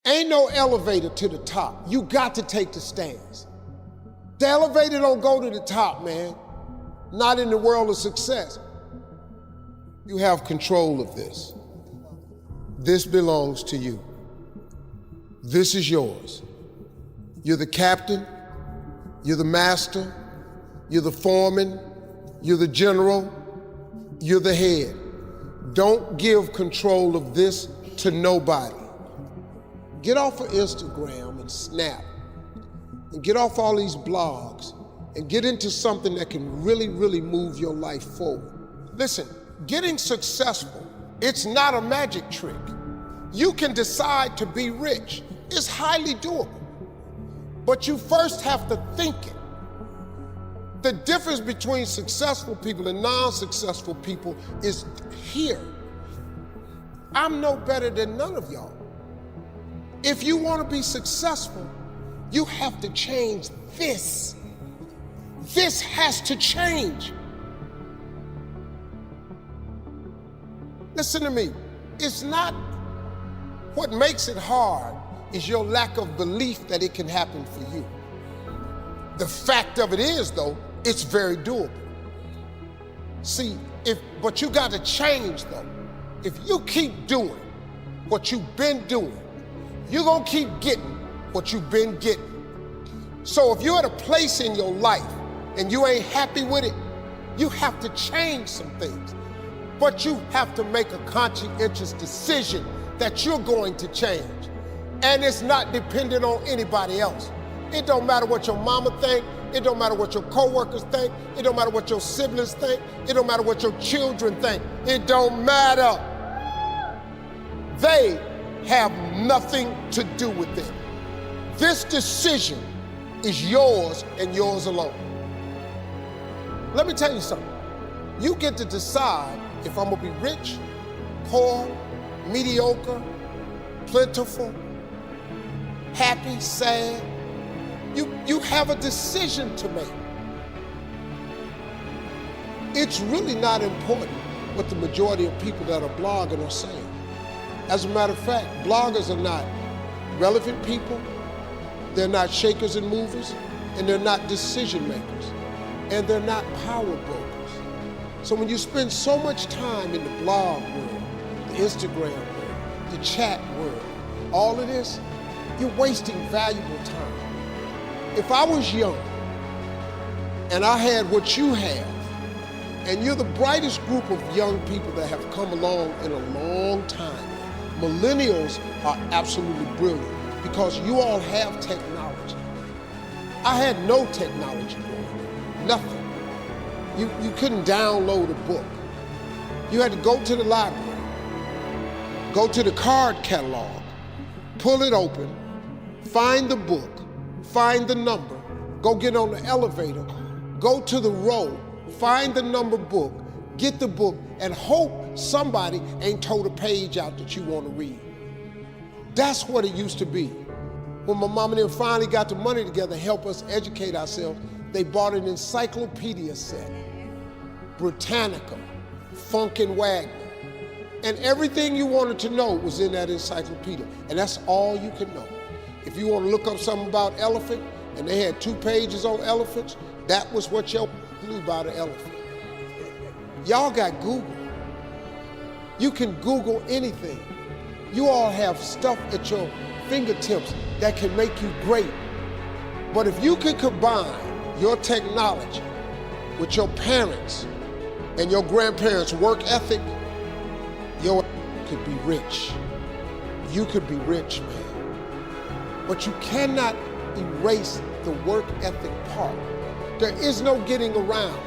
Ain't no elevator to the top. You got to take the stairs. The elevator don't go to the top, man. Not in the world of success. You have control of this. This belongs to you. This is yours. You're the captain, you're the master, you're the foreman, you're the general, you're the head. Don't give control of this to nobody. Get off of Instagram and Snap, and get off all these blogs, and get into something that can really, really move your life forward. Listen, getting successful, it's not a magic trick. You can decide to be rich. It's highly doable. But you first have to think it. The difference between successful people and non-successful people is here. I'm no better than none of y'all. If you want to be successful, you have to change this. This has to change. Listen to me. It's not what makes it hard is your lack of belief that it can happen for you. The fact of it is, though, it's very doable. See, but you got to change, though. If you keep doing what you've been doing, you're going to keep getting what you've been getting. So if you're at a place in your life and you ain't happy with it, you have to change some things. But you have to make a conscientious decision that you're going to change. And it's not dependent on anybody else. It don't matter what your mama think. It don't matter what your coworkers think. It don't matter what your siblings think. It don't matter what your children think. It don't matter. They have nothing to do with it. This decision is yours and yours alone. Let me tell you something. You get to decide if I'm gonna be rich, poor, mediocre, plentiful, happy, sad. You have a decision to make. It's really not important what the majority of people that are blogging are saying. As a matter of fact, bloggers are not relevant people, they're not shakers and movers, and they're not decision makers, and they're not power brokers. So when you spend so much time in the blog world, the Instagram world, the chat world, all of this, you're wasting valuable time. If I was young and I had what you have, and you're the brightest group of young people that have come along in a long time, millennials are absolutely brilliant because you all have technology. I had no technology growing up, nothing. You couldn't download a book. You had to go to the library, go to the card catalog, pull it open, find the book, find the number, go get on the elevator, go to the row, find the number book, get the book, and hope somebody ain't told a page out that you want to read. That's what it used to be. When my mom and them finally got the money together to help us educate ourselves, they bought an encyclopedia set, Britannica, Funkin' Wagner, and everything you wanted to know was in that encyclopedia, and that's all you could know. If you want to look up something about elephant, and they had 2 pages on elephants, that was what y'all knew about an elephant. Y'all got Google. You can Google anything. You all have stuff at your fingertips that can make you great. But if you could combine your technology with your parents and your grandparents' work ethic, you could be rich. You could be rich, man. But you cannot erase the work ethic part. There is no getting around.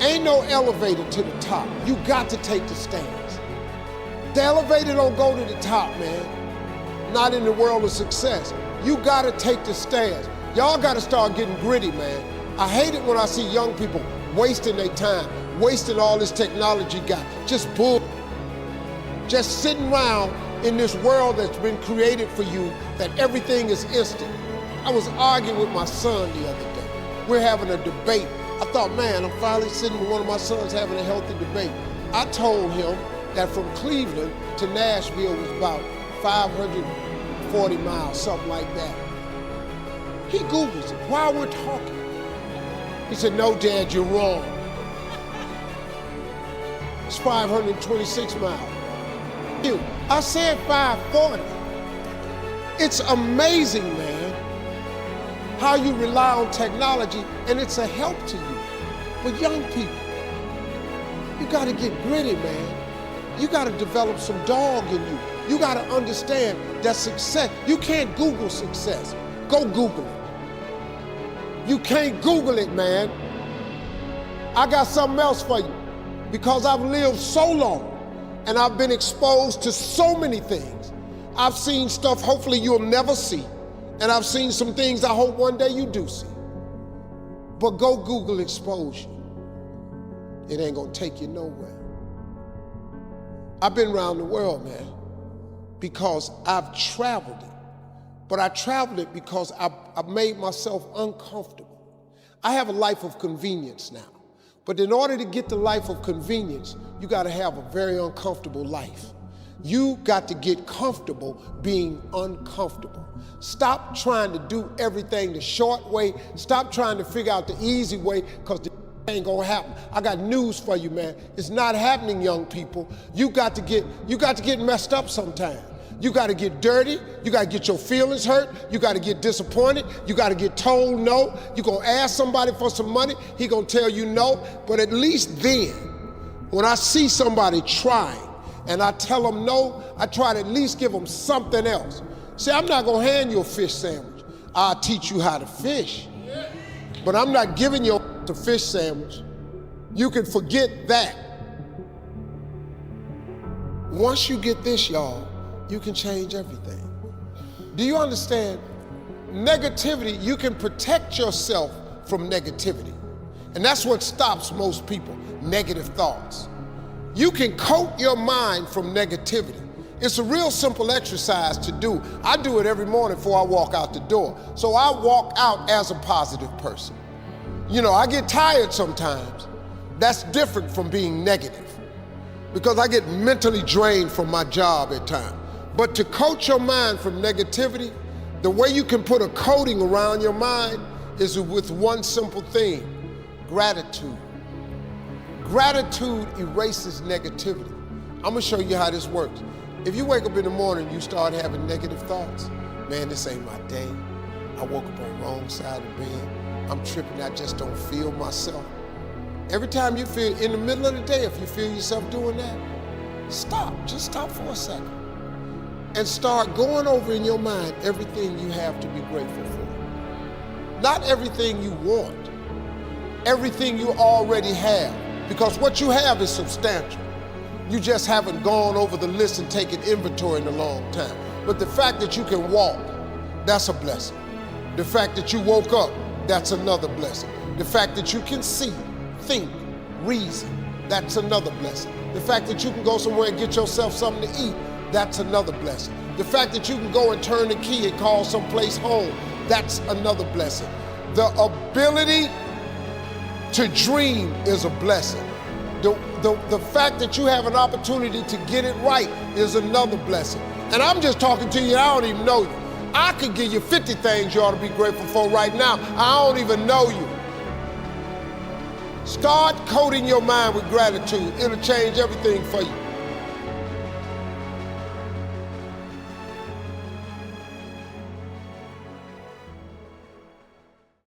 Ain't no elevator to the top. You got to take the stairs. The elevator don't go to the top, man. Not in the world of success. You got to take the stairs. Y'all got to start getting gritty, man. I hate it when I see young people wasting their time, wasting all this technology got. Just bull. Just sitting around in this world that's been created for you that everything is instant. I was arguing with my son the other day. We're having a debate. I thought, man, I'm finally sitting with one of my sons having a healthy debate. I told him that from Cleveland to Nashville was about 500 40 miles, something like that. He Googles it while we're talking. He said, no, Dad, you're wrong. It's 526 miles. I said 540. It's amazing, man, how you rely on technology and it's a help to you. But young people, you gotta get gritty, man. You gotta develop some dog in you. You gotta understand that success, you can't Google success. Go Google it. You can't Google it, man. I got something else for you. Because I've lived so long and I've been exposed to so many things. I've seen stuff hopefully you'll never see. And I've seen some things I hope one day you do see. But go Google exposure. It ain't gonna take you nowhere. I've been around the world, man, because I've traveled it. But I traveled it because I've made myself uncomfortable. I have a life of convenience now. But in order to get the life of convenience, you gotta have a very uncomfortable life. You got to get comfortable being uncomfortable. Stop trying to do everything the short way. Stop trying to figure out the easy way, because the ain't gonna happen. I got news for you, man. It's not happening, young people. You got to get messed up sometime. You got to get dirty. You got to get your feelings hurt. You got to get disappointed. You got to get told no. You're going to ask somebody for some money. He going to tell you no. But at least then, when I see somebody trying and I tell them no, I try to at least give them something else. See, I'm not going to hand you a fish sandwich. I'll teach you how to fish. But I'm not giving you a fish sandwich. You can forget that. Once you get this, y'all, you can change everything. Do you understand? Negativity, you can protect yourself from negativity. And that's what stops most people, negative thoughts. You can coat your mind from negativity. It's a real simple exercise to do. I do it every morning before I walk out the door. So I walk out as a positive person. You know, I get tired sometimes. That's different from being negative, because I get mentally drained from my job at times. But to coat your mind from negativity, the way you can put a coating around your mind is with one simple thing: gratitude. Gratitude erases negativity. I'm gonna show you how this works. If you wake up in the morning and you start having negative thoughts, man, this ain't my day. I woke up on the wrong side of the bed. I'm tripping, I just don't feel myself. Every time you feel, in the middle of the day, if you feel yourself doing that, stop, just stop for a second. And start going over in your mind everything you have to be grateful for. Not everything you want, everything you already have, because what you have is substantial. You just haven't gone over the list and taken inventory in a long time. But the fact that you can walk, that's a blessing. The fact that you woke up, that's another blessing. The fact that you can see, think, reason, that's another blessing. The fact that you can go somewhere and get yourself something to eat, that's another blessing. The fact that you can go and turn the key and call someplace home, that's another blessing. The ability to dream is a blessing. The fact that you have an opportunity to get it right is another blessing. And I'm just talking to you, I don't even know you. I could give you 50 things you ought to be grateful for right now. I don't even know you. Start coating your mind with gratitude. It'll change everything for you.